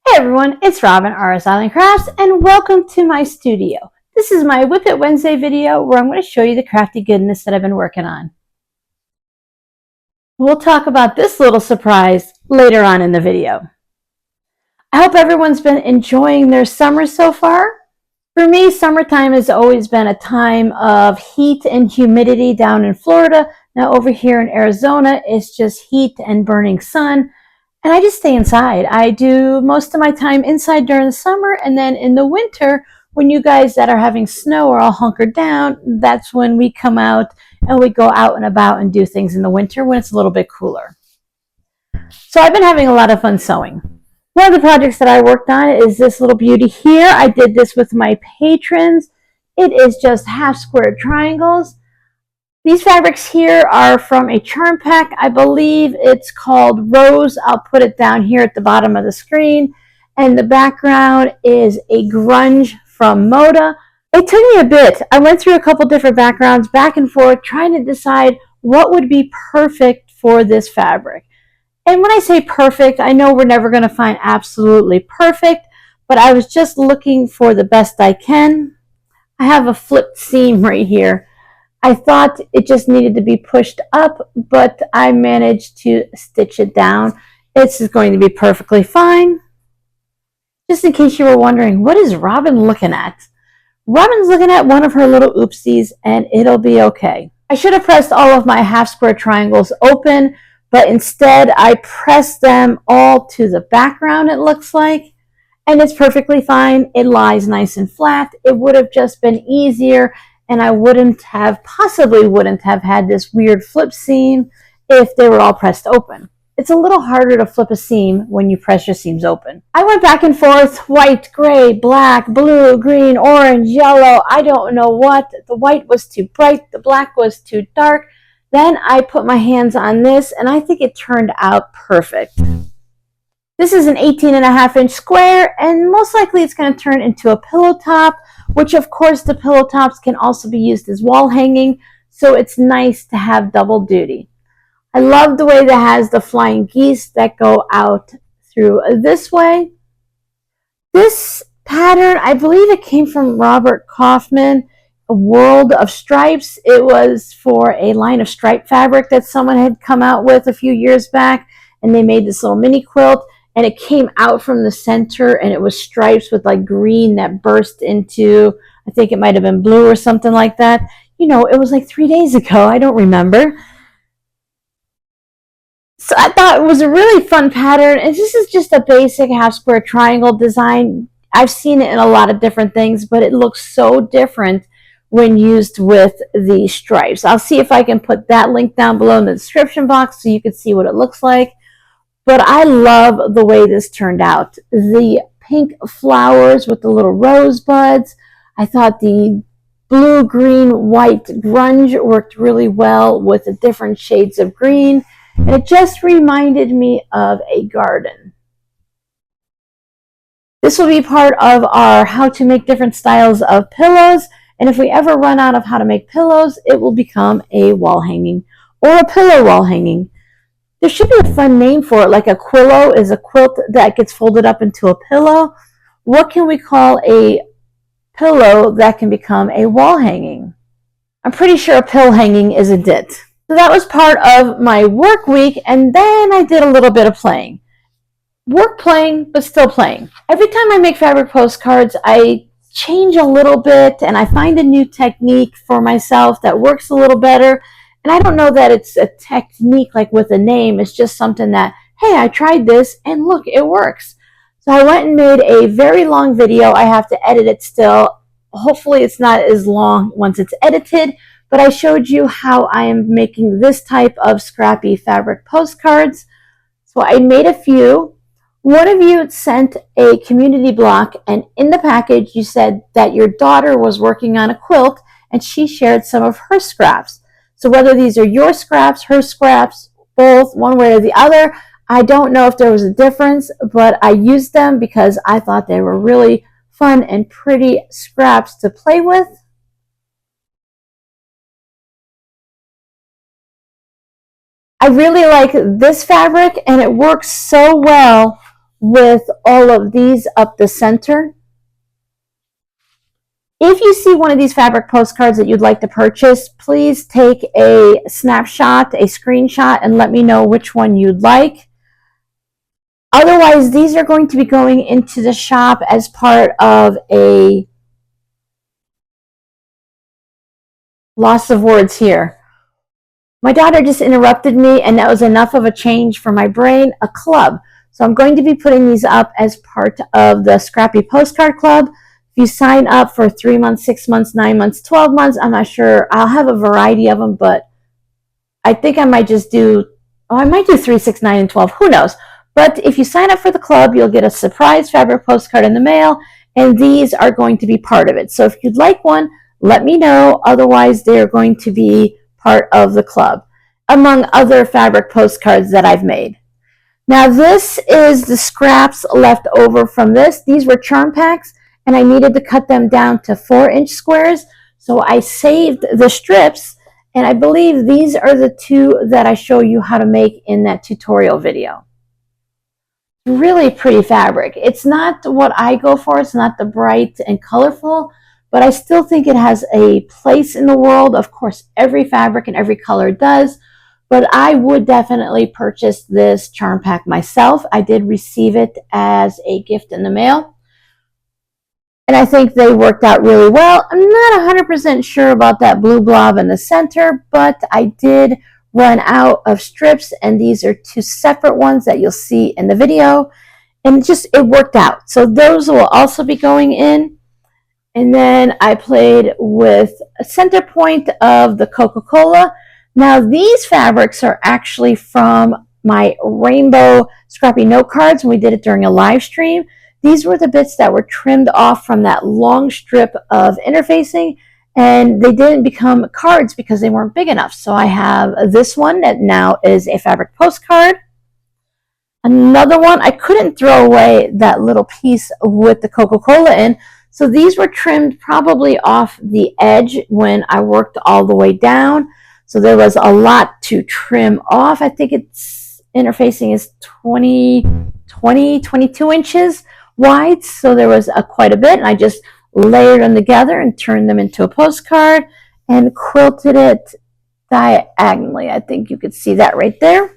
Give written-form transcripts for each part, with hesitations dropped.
Hey everyone, it's Robin, RS Island Crafts, and welcome to my studio. This is my Whip It Wednesday video where I'm going to show you the crafty goodness that I've been working on. We'll talk about this little surprise later on in the video. I hope everyone's been enjoying their summer so far. For me, summertime has always been a time of heat and humidity down in Florida. Now over here in Arizona, it's just heat and burning sun. And I just stay inside. I do most of my time inside during the summer, and then in the winter, when you guys that are having snow are all hunkered down, that's when we come out and we go out and about and do things in the winter when it's a little bit cooler. So I've been having a lot of fun sewing. One of the projects that I worked on is this little beauty here. I did this with my patrons. It is just half square triangles. These fabrics here are from a charm pack. I believe it's called Rose. I'll put it down here at the bottom of the screen. And the background is a grunge from Moda. It took me a bit. I went through a couple different backgrounds back and forth trying to decide what would be perfect for this fabric. And when I say perfect, I know we're never going to find absolutely perfect, but I was just looking for the best I can. I have a flipped seam right here. I thought it just needed to be pushed up, but I managed to stitch it down. This is going to be perfectly fine. Just in case you were wondering, what is Robin looking at? Robin's looking at one of her little oopsies, and it'll be okay. I should have pressed all of my half square triangles open, but instead I pressed them all to the background, it looks like. And it's perfectly fine. It lies nice and flat. It would have just been easier, and I possibly wouldn't have had this weird flip seam if they were all pressed open. It's a little harder to flip a seam when you press your seams open. I went back and forth, white, gray, black, blue, green, orange, yellow, I don't know what. The white was too bright, the black was too dark. Then I put my hands on this, and I think it turned out perfect. This is an 18.5-inch square, and most likely it's going to turn into a pillow top, which of course the pillow tops can also be used as wall hanging, so it's nice to have double duty. I love the way that has the flying geese that go out through this way. This pattern, I believe it came from Robert Kaufman, A World of Stripes. It was for a line of stripe fabric that someone had come out with a few years back, and they made this little mini quilt. And it came out from the center, and it was stripes with like green that burst into, I think it might have been blue or something like that. You know, it was like 3 days ago. I don't remember. So I thought it was a really fun pattern. And this is just a basic half square triangle design. I've seen it in a lot of different things, but it looks so different when used with the stripes. I'll see if I can put that link down below in the description box so you can see what it looks like. But I love the way this turned out. The pink flowers with the little rosebuds. I thought the blue, green, white grunge worked really well with the different shades of green. And it just reminded me of a garden. This will be part of our how to make different styles of pillows. And if we ever run out of how to make pillows, it will become a wall hanging or a pillow wall hanging. There should be a fun name for it, like a quillo is a quilt that gets folded up into a pillow. What can we call a pillow that can become a wall hanging? I'm pretty sure a pill hanging is a dit. So that was part of my work week, and then I did a little bit of playing. Work playing, but still playing. Every time I make fabric postcards, I change a little bit, and I find a new technique for myself that works a little better. And I don't know that it's a technique like with a name. It's just something that, hey, I tried this and look, it works. So I went and made a very long video. I have to edit it still. Hopefully it's not as long once it's edited, but I showed you how I am making this type of scrappy fabric postcards. So I made a few. One of you sent a community block, and in the package you said that your daughter was working on a quilt and she shared some of her scraps. So whether these are your scraps, her scraps, both, one way or the other, I don't know if there was a difference, but I used them because I thought they were really fun and pretty scraps to play with. I really like this fabric, and it works so well with all of these up the center. If you see one of these fabric postcards that you'd like to purchase, please take a snapshot, a screenshot, and let me know which one you'd like. Otherwise, these are going to be going into the shop as part of a loss of words here. My daughter just interrupted me, and that was enough of a change for my brain, a club. So I'm going to be putting these up as part of the Scrappy Postcard Club. If you sign up for 3 months, 6 months, 9 months, 12 months, I'm not sure. I'll have a variety of them, but I think I might just do, I might do 3, 6, 9, and 12. Who knows? But if you sign up for the club, you'll get a surprise fabric postcard in the mail, and these are going to be part of it. So if you'd like one, let me know. Otherwise, they're going to be part of the club, among other fabric postcards that I've made. Now, this is the scraps left over from this. These were charm packs, and I needed to cut them down to 4-inch squares. So I saved the strips, and I believe these are the 2 that I show you how to make in that tutorial video. Really pretty fabric. It's not what I go for. It's not the bright and colorful, but I still think it has a place in the world. Of course, every fabric and every color does, but I would definitely purchase this charm pack myself. I did receive it as a gift in the mail, and I think they worked out really well. I'm not 100% sure about that blue blob in the center, but I did run out of strips, and these are 2 separate ones that you'll see in the video, and it worked out. So those will also be going in. And then I played with a center point of the Coca-Cola. Now these fabrics are actually from my rainbow scrappy note cards, and we did it during a live stream. These were the bits that were trimmed off from that long strip of interfacing, and they didn't become cards because they weren't big enough. So I have this one that now is a fabric postcard. Another one, I couldn't throw away that little piece with the Coca-Cola in, so these were trimmed probably off the edge when I worked all the way down. So there was a lot to trim off. I think its interfacing is 22 inches wide, so there was quite a bit, and I just layered them together and turned them into a postcard and quilted it diagonally. I think you could see that right there.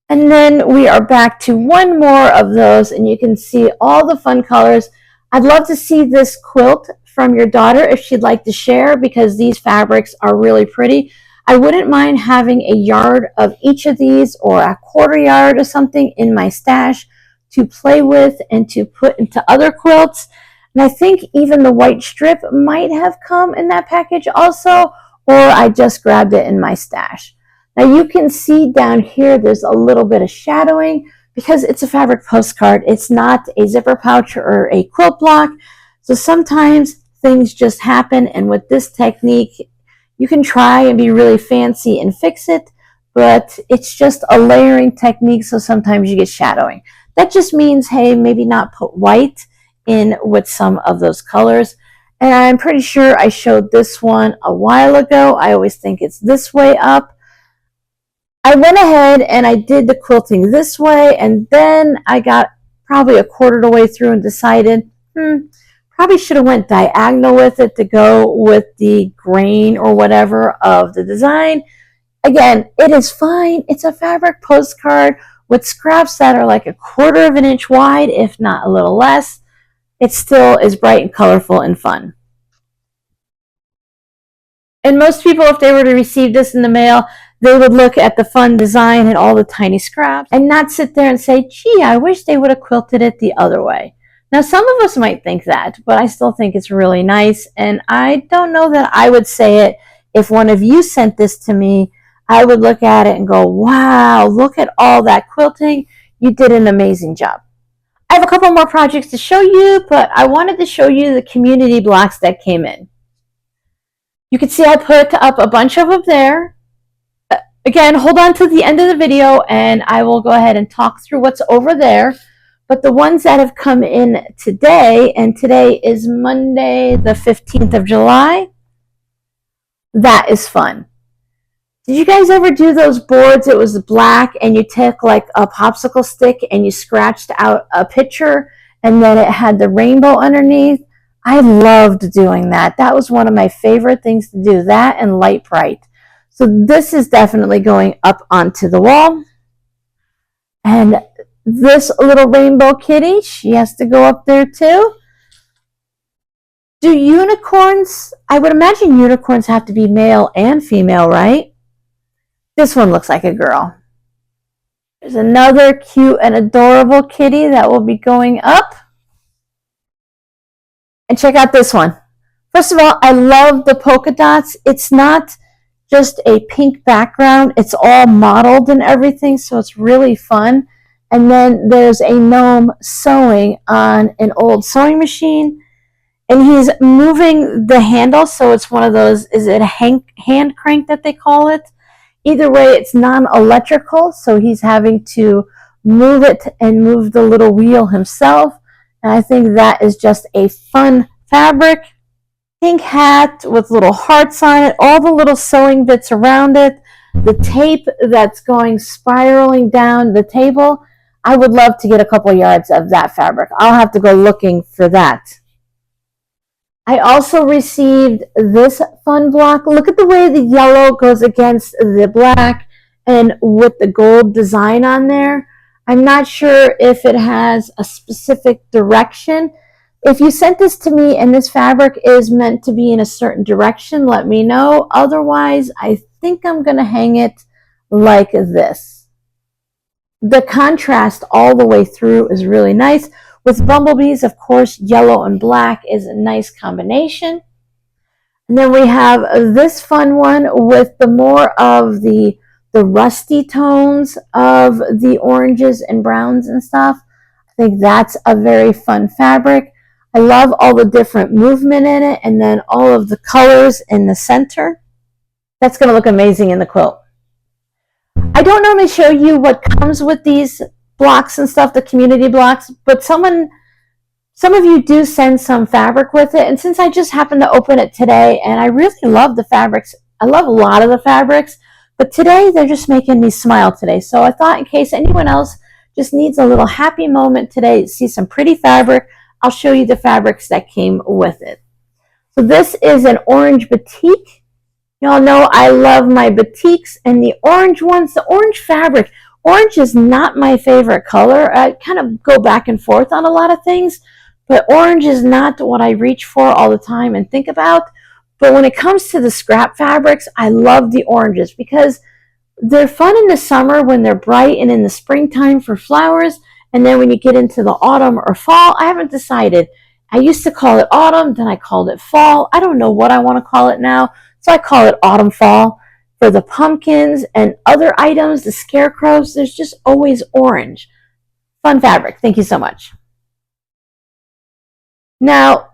And then we are back to one more of those, and you can see all the fun colors. I'd love to see this quilt from your daughter if she'd like to share, because these fabrics are really pretty. I wouldn't mind having a yard of each of these, or a quarter yard or something in my stash to play with and to put into other quilts. And I think even the white strip might have come in that package also, or I just grabbed it in my stash. Now you can see down here there's a little bit of shadowing because it's a fabric postcard. It's not a zipper pouch or a quilt block. So sometimes things just happen, and with this technique, you can try and be really fancy and fix it, but it's just a layering technique, so sometimes you get shadowing. That just means, hey, maybe not put white in with some of those colors. And I'm pretty sure I showed this one a while ago. I always think it's this way up. I went ahead and I did the quilting this way, and then I got probably a quarter of the way through and decided, probably should have went diagonal with it to go with the grain or whatever of the design. Again, it is fine. It's a fabric postcard with scraps that are like a quarter of an inch wide, if not a little less. It still is bright and colorful and fun. And most people, if they were to receive this in the mail, they would look at the fun design and all the tiny scraps and not sit there and say, gee, I wish they would have quilted it the other way. Now, some of us might think that, but I still think it's really nice. And I don't know that I would say it if one of you sent this to me. I would look at it and go, wow, look at all that quilting. You did an amazing job. I have a couple more projects to show you, but I wanted to show you the community blocks that came in. You can see I put up a bunch of them there. Again, hold on to the end of the video and I will go ahead and talk through what's over there. But the ones that have come in today, and today is Monday, the 15th of July, that is fun. Did you guys ever do those boards? It was black and you took like a popsicle stick and you scratched out a picture and then it had the rainbow underneath. I loved doing that. That was one of my favorite things to do, that and Light Bright. So this is definitely going up onto the wall. And this little rainbow kitty, she has to go up there too. Do unicorns, I would imagine unicorns have to be male and female, right? This one looks like a girl. There's another cute and adorable kitty that will be going up. And check out this one. First of all, I love the polka dots. It's not just a pink background. It's all modeled and everything, so it's really fun. And then there's a gnome sewing on an old sewing machine. And he's moving the handle, so it's one of those, is it a hand crank that they call it? Either way, it's non-electrical, so he's having to move it and move the little wheel himself. And I think that is just a fun fabric. Pink hat with little hearts on it, all the little sewing bits around it, the tape that's going spiraling down the table. I would love to get a couple yards of that fabric. I'll have to go looking for that. I also received this fun block. Look at the way the yellow goes against the black and with the gold design on there. I'm not sure if it has a specific direction. If you sent this to me and this fabric is meant to be in a certain direction, let me know. Otherwise, I think I'm going to hang it like this. The contrast all the way through is really nice. With bumblebees, of course, yellow and black is a nice combination. And then we have this fun one with the more of the rusty tones of the oranges and browns and stuff. I think that's a very fun fabric. I love all the different movement in it and then all of the colors in the center. That's going to look amazing in the quilt. I don't normally show you what comes with these blocks and stuff, the community blocks, but some of you do send some fabric with it. And since I just happened to open it today and I really love the fabrics, I love a lot of the fabrics, but today they're just making me smile today. So I thought in case anyone else just needs a little happy moment today, see some pretty fabric, I'll show you the fabrics that came with it. So this is an orange batik. Y'all know I love my batiks and the orange ones, the orange fabric. Orange is not my favorite color. I kind of go back and forth on a lot of things, but orange is not what I reach for all the time and think about. But when it comes to the scrap fabrics, I love the oranges because they're fun in the summer when they're bright and in the springtime for flowers. And then when you get into the autumn or fall, I haven't decided. I used to call it autumn, then I called it fall. I don't know what I want to call it now, so I call it autumn fall. For the pumpkins and other items, the scarecrows, there's just always orange. Fun fabric. Thank you so much. Now,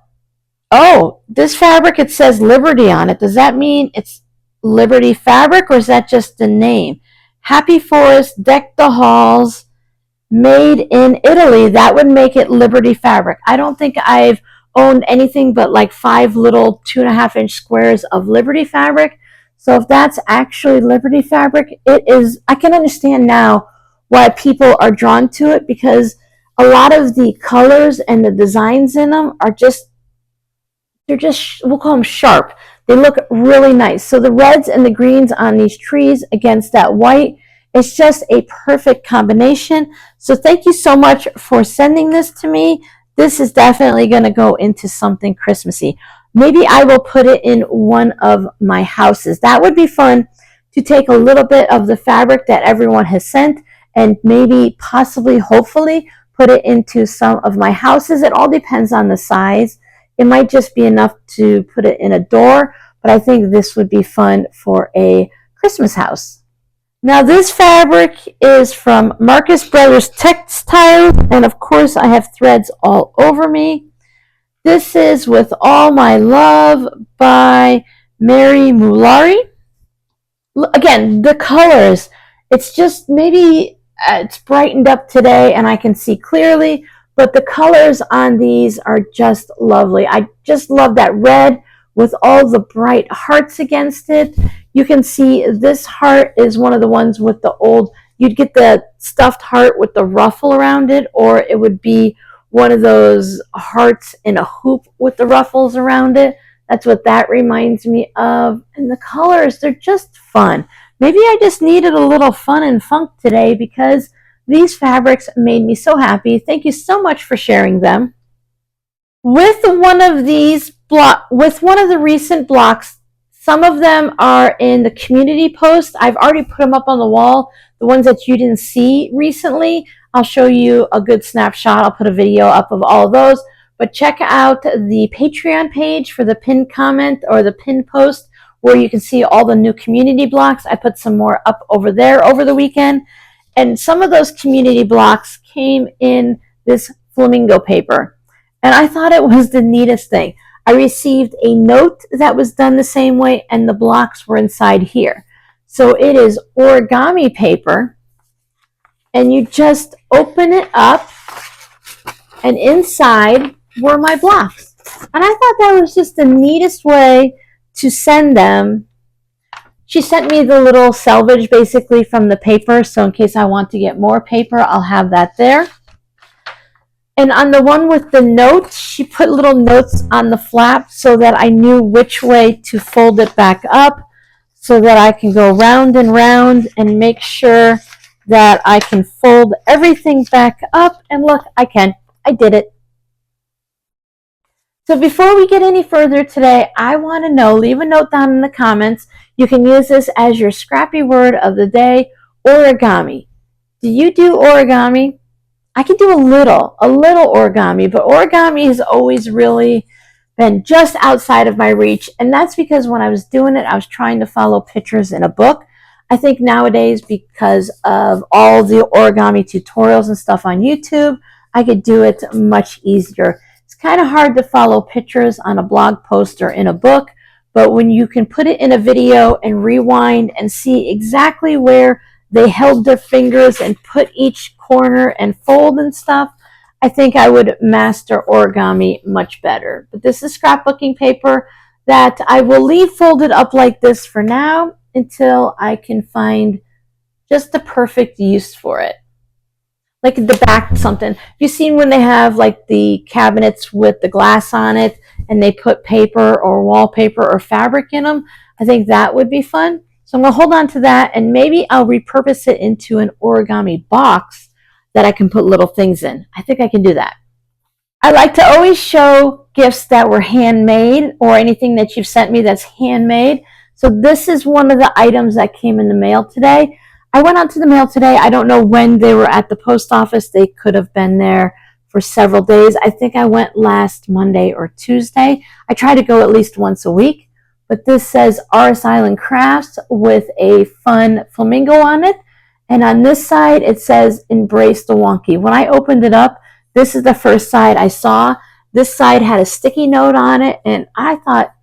oh, this fabric, it says Liberty on it. Does that mean it's Liberty fabric or is that just the name? Happy Forest, Deck the Halls, made in Italy. That would make it Liberty fabric. I don't think I've owned anything but like 5 little 2.5-inch squares of Liberty fabric. So if that's actually Liberty fabric, it is. I can understand now why people are drawn to it because a lot of the colors and the designs in them are just, we'll call them sharp. They look really nice. So the reds and the greens on these trees against that white, it's just a perfect combination. So thank you so much for sending this to me. This is definitely going to go into something Christmassy. Maybe I will put it in one of my houses. That would be fun to take a little bit of the fabric that everyone has sent and maybe possibly, hopefully, put it into some of my houses. It all depends on the size. It might just be enough to put it in a door, but I think this would be fun for a Christmas house. Now this fabric is from Marcus Brothers Textiles, and of course I have threads all over me. This is With All My Love by Mary Mulari. Again, the colors, it's just maybe it's brightened up today and I can see clearly, but the colors on these are just lovely. I just love that red with all the bright hearts against it. You can see this heart is one of the ones with the old, you'd get the stuffed heart with the ruffle around it, or it would be one of those hearts in a hoop with the ruffles around it. That's what that reminds me of. And the colors, they're just fun. Maybe I just needed a little fun and funk today because these fabrics made me so happy. Thank you so much for sharing them. With one of the recent blocks, some of them are in the community post. I've already put them up on the wall. The ones that you didn't see recently, I'll show you a good snapshot. I'll put a video up of all of those. But check out the Patreon page for the pinned comment or the pinned post where you can see all the new community blocks. I put some more up over there over the weekend. And some of those community blocks came in this flamingo paper. And I thought it was the neatest thing. I received a note that was done the same way, and the blocks were inside here. So it is origami paper, and you just open it up, and inside were my blocks. And I thought that was just the neatest way to send them. She sent me the little selvage basically from the paper, so in case I want to get more paper, I'll have that there. And on the one with the notes, she put little notes on the flap so that I knew which way to fold it back up so that I can go round and round and make sure that I can fold everything back up. And look, I did it. So before we get any further today, I want to know, leave a note down in the comments. You can use this as your scrappy word of the day, origami. Do you do origami? I can do a little origami, but origami has always really been just outside of my reach. And that's because when I was doing it, I was trying to follow pictures in a book. I think nowadays, because of all the origami tutorials and stuff on YouTube, I could do it much easier. It's kind of hard to follow pictures on a blog post or in a book, but when you can put it in a video and rewind and see exactly where they held their fingers and put each corner and fold and stuff, I think I would master origami much better. But this is scrapbooking paper that I will leave folded up like this for now until I can find just the perfect use for it. Like the back something. You've seen when they have like the cabinets with the glass on it and they put paper or wallpaper or fabric in them? I think that would be fun. So I'm going to hold on to that, and maybe I'll repurpose it into an origami box that I can put little things in. I think I can do that. I like to always show gifts that were handmade or anything that you've sent me that's handmade. So this is one of the items that came in the mail today. I went out to the mail today. I don't know when they were at the post office. They could have been there for several days. I think I went last Monday or Tuesday. I try to go at least once a week. But this says RS Island Crafts with a fun flamingo on it. And on this side, it says Embrace the Wonky. When I opened it up, this is the first side I saw. This side had a sticky note on it. And I thought,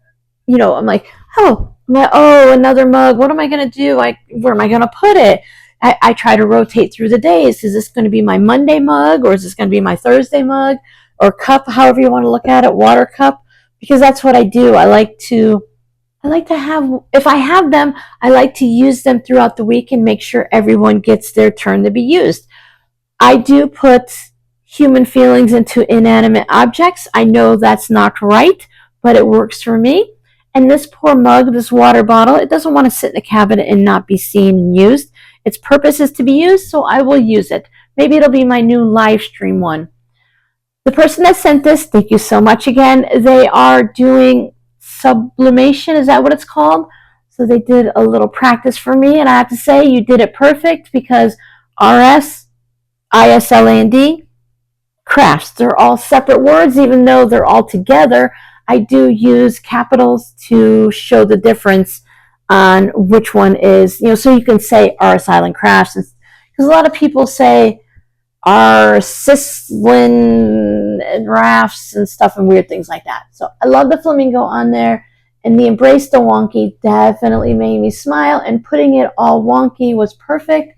I'm like, oh, another mug. What am I going to do? Where am I going to put it? I try to rotate through the days. Is this going to be my Monday mug, or is this going to be my Thursday mug or cup, however you want to look at it, water cup? Because that's what I do. I like to have, if I have them, I like to use them throughout the week and make sure everyone gets their turn to be used. I do put human feelings into inanimate objects. I know that's not right, but it works for me. And this poor mug, this water bottle, it doesn't want to sit in the cabinet and not be seen and used. Its purpose is to be used, so I will use it. Maybe it'll be my new live stream one. The person that sent this, thank you so much again. They are doing sublimation, is that what it's called? So they did a little practice for me, and I have to say you did it perfect because RS, ISLAND, crafts, they're all separate words even though they're all together. I do use capitals to show the difference on which one is, so you can say RS Island Crafts, because a lot of people say Sislin and rafts and stuff and weird things like that. So I love the flamingo on there, and the Embrace the Wonky definitely made me smile, and putting it all wonky was perfect.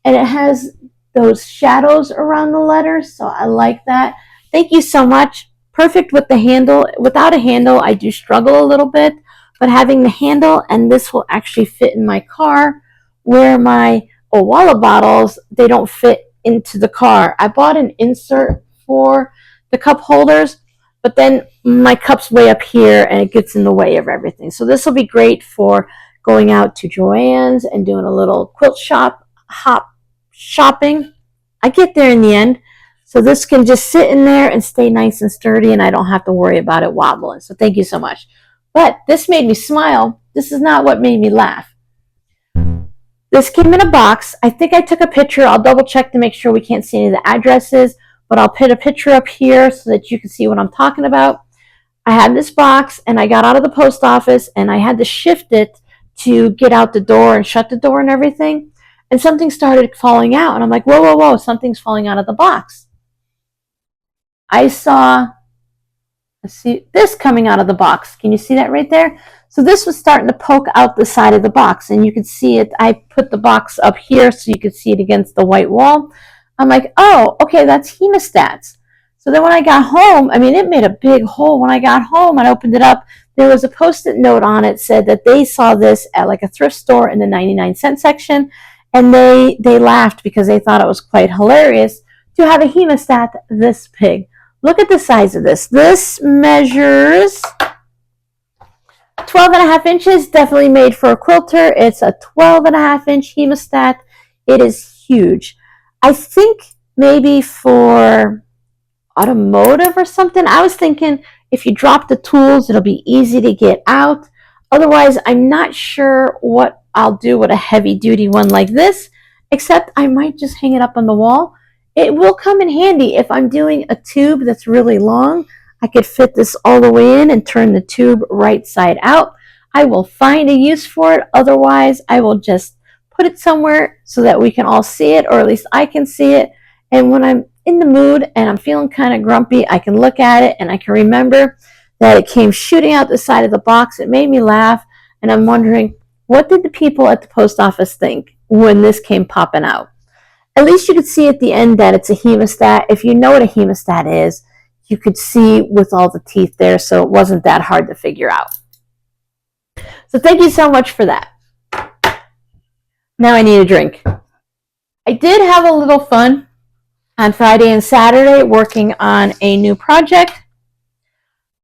And it has those shadows around the letters, so I like that. Thank you so much. Perfect with the handle. Without a handle, I do struggle a little bit, but having the handle, and this will actually fit in my car, where my Owala bottles, they don't fit into the car. I bought an insert for the cup holders, but then my cup's way up here and it gets in the way of everything. So this will be great for going out to Joann's and doing a little quilt shopping. I get there in the end. So this can just sit in there and stay nice and sturdy, and I don't have to worry about it wobbling. So thank you so much. But this made me smile. This is not what made me laugh. This came in a box. I think I took a picture. I'll double check to make sure we can't see any of the addresses, but I'll put a picture up here so that you can see what I'm talking about. I had this box, and I got out of the post office, and I had to shift it to get out the door and shut the door and everything. And something started falling out, and I'm like, whoa, whoa, whoa, something's falling out of the box. I saw, let's see, this coming out of the box. Can you see that right there? So this was starting to poke out the side of the box, and you could see it. I put the box up here so you could see it against the white wall. I'm like, oh, okay, that's hemostats. So then when I got home, I mean, it made a big hole. When I got home and opened it up, there was a Post-it note on it, said that they saw this at like a thrift store in the 99-cent section, and they laughed because they thought it was quite hilarious to have a hemostat this big. Look at the size of this. This measures 12.5 inches, definitely made for a quilter. It's a 12.5-inch hemostat. It is huge. I think maybe for automotive or something. I was thinking if you drop the tools, it'll be easy to get out. Otherwise, I'm not sure what I'll do with a heavy-duty one like this, except I might just hang it up on the wall. It will come in handy if I'm doing a tube that's really long. I could fit this all the way in and turn the tube right side out. I will find a use for it. Otherwise, I will just put it somewhere so that we can all see it, or at least I can see it. And when I'm in the mood and I'm feeling kind of grumpy, I can look at it and I can remember that it came shooting out the side of the box. It made me laugh, and I'm wondering, what did the people at the post office think when this came popping out? At least you could see at the end that it's a hemostat. If you know what a hemostat is, you could see with all the teeth there, so it wasn't that hard to figure out. So thank you so much for that. Now I need a drink. I did have a little fun on Friday and Saturday working on a new project.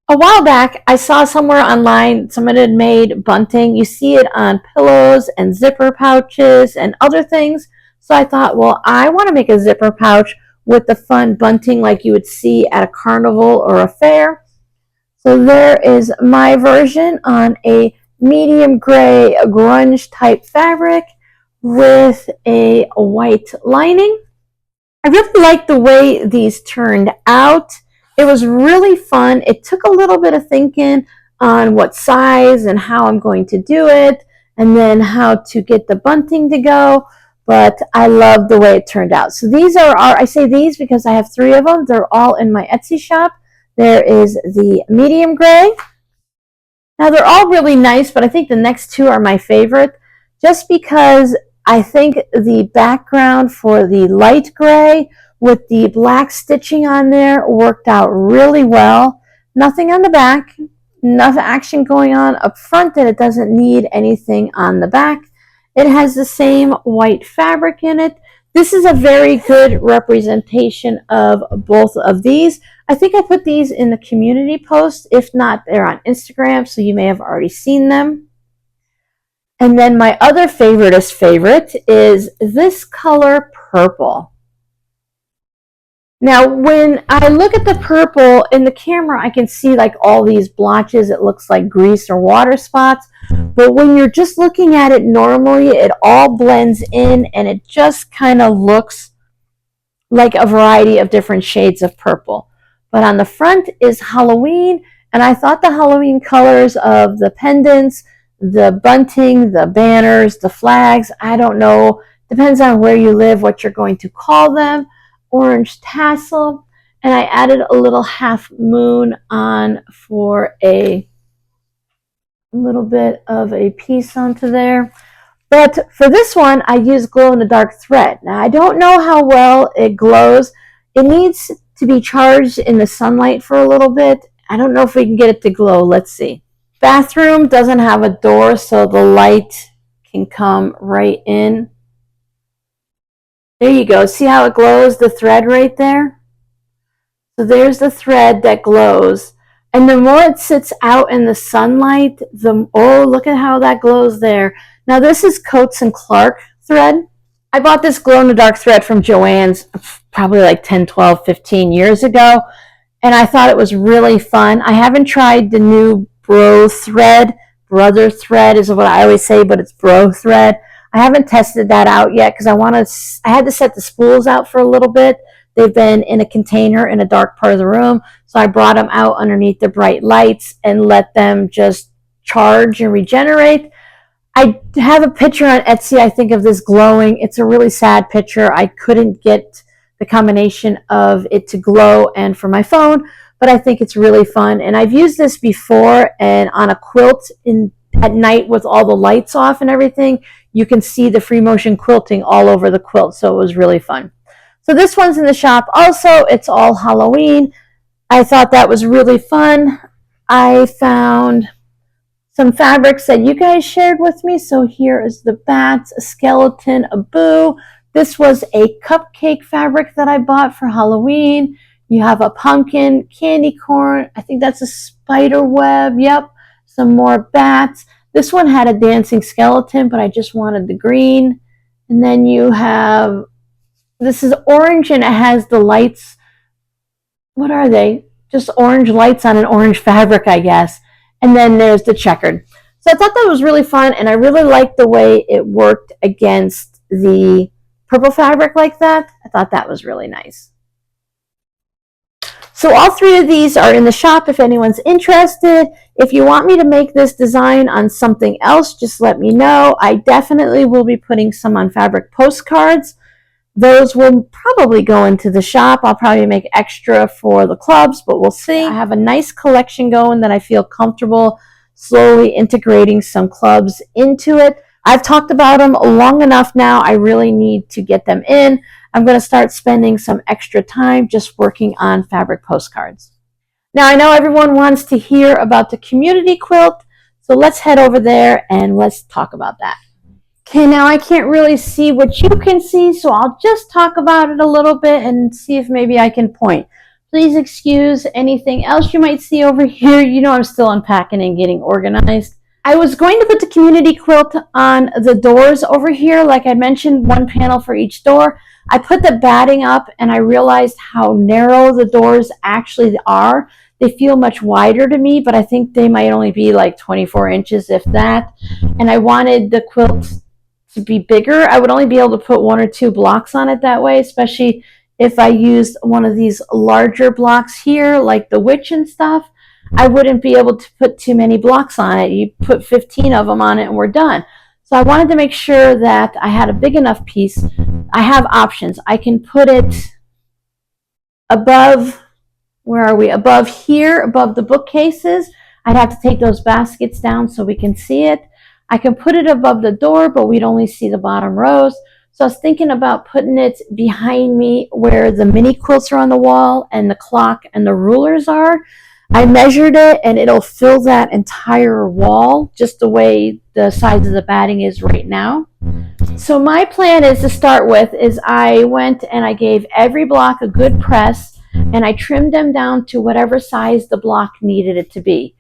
A while back, I saw somewhere online someone had made bunting. You see it on pillows and zipper pouches and other things. So I thought, well, I want to make a zipper pouch with the fun bunting like you would see at a carnival or a fair. So there is my version on a medium gray grunge type fabric with a white lining. I really like the way these turned out. It was really fun. It took a little bit of thinking on what size and how I'm going to do it, and then how to get the bunting to go. But I love the way it turned out. So these are I say these because I have 3 of them. They're all in my Etsy shop. There is the medium gray. Now they're all really nice, but I think the next 2 are my favorite, just because I think the background for the light gray with the black stitching on there worked out really well. Nothing on the back, enough action going on up front that it doesn't need anything on the back. It has the same white fabric in it. This is a very good representation of both of these. I think I put these in the community post. If not, they're on Instagram, so you may have already seen them. And then my other favorite is this color purple. Now, when I look at the purple in the camera, I can see like all these blotches. It looks like grease or water spots. But when you're just looking at it normally, it all blends in and it just kind of looks like a variety of different shades of purple. But on the front is Halloween, and I thought the Halloween colors of the pendants, the bunting, the banners, the flags, I don't know, depends on where you live, what you're going to call them, orange tassel, and I added a little half moon on for a little bit of a piece onto there. But for this one, I used glow-in-the-dark thread. Now, I don't know how well it glows. It needs to be charged in the sunlight for a little bit. I don't know if we can get it to glow. Let's see. Bathroom doesn't have a door, so the light can come right in. There you go. See how it glows, the thread right there? So there's the thread that glows. And the more it sits out in the sunlight, oh, look at how that glows there. Now this is Coates and Clark thread. I bought this glow-in-the-dark thread from Joann's probably like 10, 12, 15 years ago, and I thought it was really fun. I haven't tried the new Brother thread is what I always say, but it's Bro thread. I haven't tested that out yet because I had to set the spools out for a little bit. They've been in a container in a dark part of the room, so I brought them out underneath the bright lights and let them just charge and regenerate. I have a picture on Etsy, I think, of this glowing. It's a really sad picture. I couldn't get the combination of it to glow and for my phone, but I think it's really fun. And I've used this before, and on a quilt at night with all the lights off and everything, you can see the free motion quilting all over the quilt, so it was really fun. So this one's in the shop also. It's all Halloween. I thought that was really fun. I found some fabrics that you guys shared with me. So here is the bats, a skeleton, a boo. This was a cupcake fabric that I bought for Halloween. You have a pumpkin, candy corn. I think that's a spider web. Yep. Some more bats. This one had a dancing skeleton, but I just wanted the green. And then you have, this is orange and it has the lights. What are they? Just orange lights on an orange fabric, I guess. And then there's the checkered. So I thought that was really fun, and I really liked the way it worked against the purple fabric like that. I thought that was really nice. So all three of these are in the shop if anyone's interested. If you want me to make this design on something else, just let me know. I definitely will be putting some on fabric postcards. Those will probably go into the shop. I'll probably make extra for the clubs, but we'll see. I have a nice collection going that I feel comfortable slowly integrating some clubs into it. I've talked about them long enough now. I really need to get them in. I'm going to start spending some extra time just working on fabric postcards. Now, I know everyone wants to hear about the community quilt, so let's head over there and let's talk about that. Okay, now I can't really see what you can see, so I'll just talk about it a little bit and see if maybe I can point. Please excuse anything else you might see over here. You know I'm still unpacking and getting organized. I was going to put the community quilt on the doors over here. Like I mentioned, one panel for each door. I put the batting up and I realized how narrow the doors actually are. They feel much wider to me, but I think they might only be like 24 inches, if that. And I wanted the quilt to be bigger. I would only be able to put 1 or 2 blocks on it that way, especially if I used one of these larger blocks here, like the witch and stuff. I wouldn't be able to put too many blocks on it. You put 15 of them on it and we're done. So I wanted to make sure that I had a big enough piece. I have options. I can put it above, where are we? Above here, above the bookcases. I'd have to take those baskets down so we can see it. I can put it above the door, but we'd only see the bottom rows. So I was thinking about putting it behind me where the mini quilts are on the wall and the clock and the rulers are. I measured it and it'll fill that entire wall just the way the size of the batting is right now. So my plan is to start with is I went and I gave every block a good press and I trimmed them down to whatever size the block needed it to be.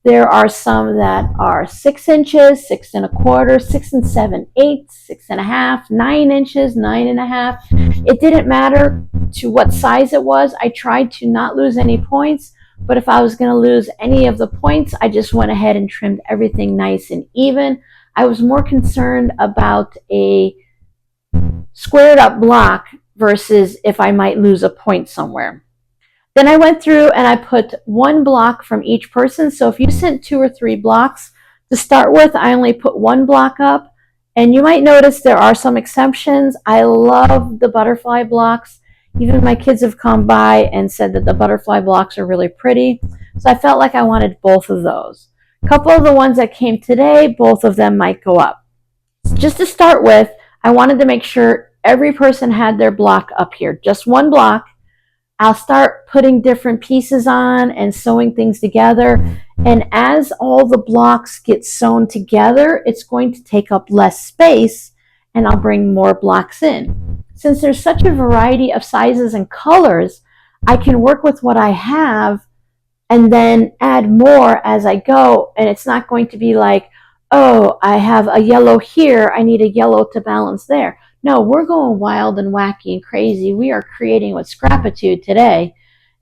There are some that are 6 inches, 6 1/4, 6 7/8, 6 1/2, 9 inches, 9 1/2. It didn't matter to what size it was. I tried to not lose any points, but if I was going to lose any of the points, I just went ahead and trimmed everything nice and even. I was more concerned about a squared up block versus if I might lose a point somewhere. Then I went through and I put 1 block from each person. So if you sent 2 or 3 blocks to start with, I only put 1 block up. And you might notice there are some exceptions. I love the butterfly blocks. Even my kids have come by and said that the butterfly blocks are really pretty. So I felt like I wanted both of those. A couple of the ones that came today, both of them might go up. Just to start with, I wanted to make sure every person had their block up here. Just 1 block. I'll start putting different pieces on and sewing things together. And as all the blocks get sewn together, it's going to take up less space, and I'll bring more blocks in. Since there's such a variety of sizes and colors, I can work with what I have and then add more as I go. And it's not going to be like, oh, I have a yellow here, I need a yellow to balance there. No, we're going wild and wacky and crazy. We are creating with Scrapitude today.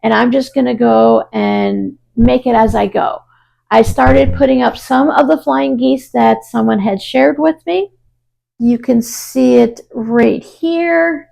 And I'm just going to go and make it as I go. I started putting up some of the flying geese that someone had shared with me. You can see it right here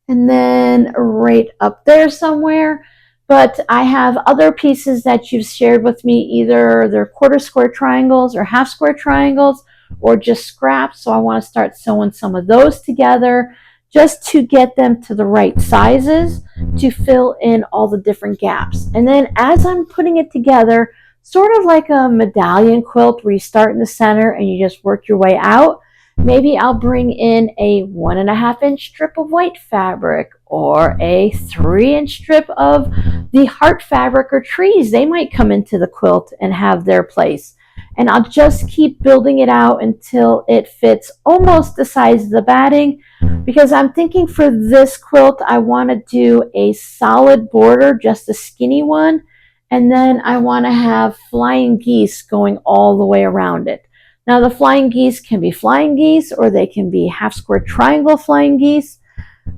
and then right up there somewhere. But I have other pieces that you've shared with me. Either they're quarter square triangles or half square triangles or just scraps. So I want to start sewing some of those together just to get them to the right sizes to fill in all the different gaps. And then as I'm putting it together, sort of like a medallion quilt where you start in the center and you just work your way out, maybe I'll bring in a 1.5-inch strip of white fabric or a 3-inch strip of the heart fabric or trees. They might come into the quilt and have their place. And I'll just keep building it out until it fits almost the size of the batting, because I'm thinking for this quilt, I want to do a solid border, just a skinny one. And then I want to have flying geese going all the way around it. Now the flying geese can be flying geese or they can be half square triangle flying geese.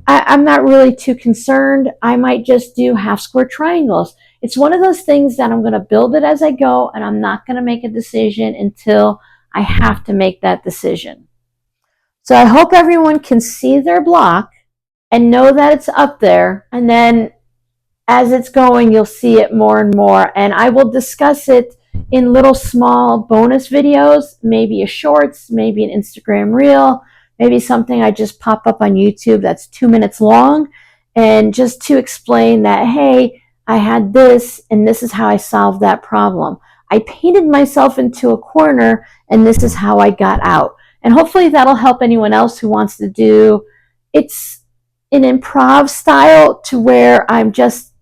I'm not really too concerned. I might just do half square triangles. It's one of those things that I'm going to build it as I go, and I'm not going to make a decision until I have to make that decision. So I hope everyone can see their block and know that it's up there. And then as it's going, you'll see it more and more. And I will discuss it in little small bonus videos, maybe a shorts, maybe an Instagram reel, maybe something I just pop up on YouTube that's 2 minutes long, and just to explain that, hey, I had this and this is how I solved that problem. I painted myself into a corner and this is how I got out. And hopefully that'll help anyone else who wants to do, it's an improv style to where I'm just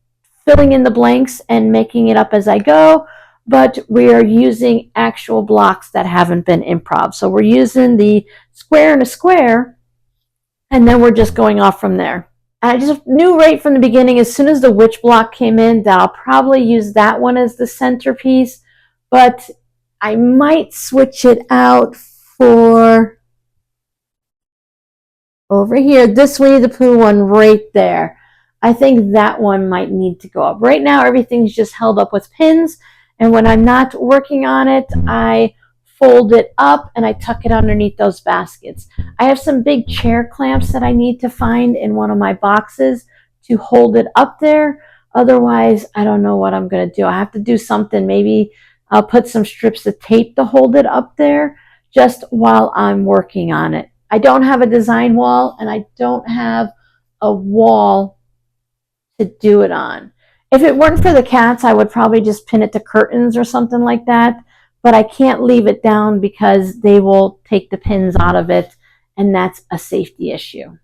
filling in the blanks and making it up as I go, but we are using actual blocks that haven't been improv. So we're using the square and a square, and then we're just going off from there. I just knew right from the beginning, as soon as the witch block came in, that I'll probably use that one as the centerpiece, but I might switch it out for over here, this Winnie the Pooh one right there. I think that one might need to go up. Right now, everything's just held up with pins, and when I'm not working on it, I fold it up and I tuck it underneath those baskets. I have some big chair clamps that I need to find in one of my boxes to hold it up there. Otherwise, I don't know what I'm going to do. I have to do something. Maybe I'll put some strips of tape to hold it up there just while I'm working on it. I don't have a design wall, and I don't have a wall to do it on. If it weren't for the cats, I would probably just pin it to curtains or something like that, but I can't leave it down because they will take the pins out of it, and that's a safety issue.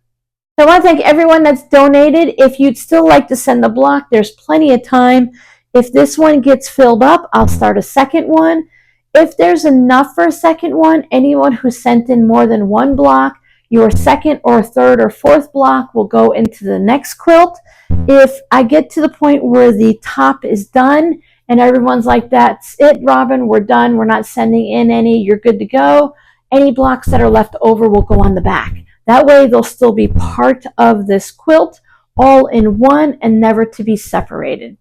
So I want to thank everyone that's donated. If you'd still like to send the block, there's plenty of time. If this one gets filled up, I'll start a second one. If there's enough for a second one, anyone who sent in more than one block, your second or third or fourth block will go into the next quilt. If I get to the point where the top is done and everyone's like, that's it, Robin, we're done, we're not sending in any, you're good to go, any blocks that are left over will go on the back. That way they'll still be part of this quilt, all in one and never to be separated.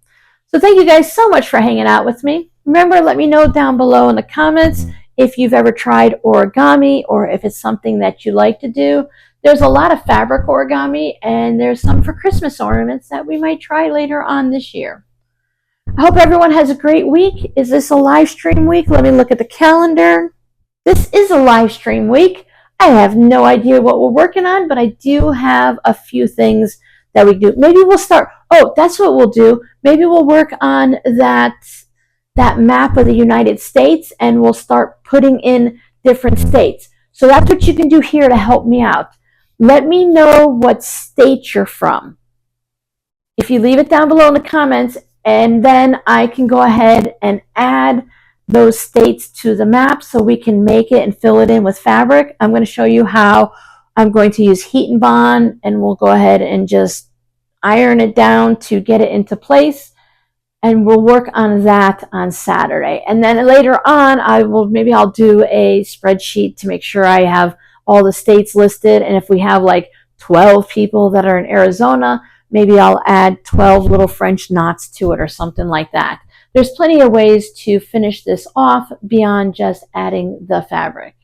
So thank you guys so much for hanging out with me. Remember, let me know down below in the comments if you've ever tried origami or if it's something that you like to do. There's a lot of fabric origami, and there's some for Christmas ornaments that we might try later on this year. I hope everyone has a great week. Is this a live stream week? Let me look at the calendar. This is a live stream week. I have no idea what we're working on, but I do have a few things that we do. Maybe we'll start, oh, that's what we'll do. Maybe we'll work on that map of the United States, and we'll start putting in different states. So that's what you can do here to help me out. Let me know what state you're from. if you leave it down below in the comments, and then I can go ahead and add those states to the map so we can make it and fill it in with fabric. I'm going to show you how I'm going to use heat and bond, and we'll go ahead and just iron it down to get it into place. And we'll work on that on Saturday. And then later on, I'll do a spreadsheet to make sure I have all the states listed. And if we have like 12 people that are in Arizona, maybe I'll add 12 little French knots to it or something like that. There's plenty of ways to finish this off beyond just adding the fabric.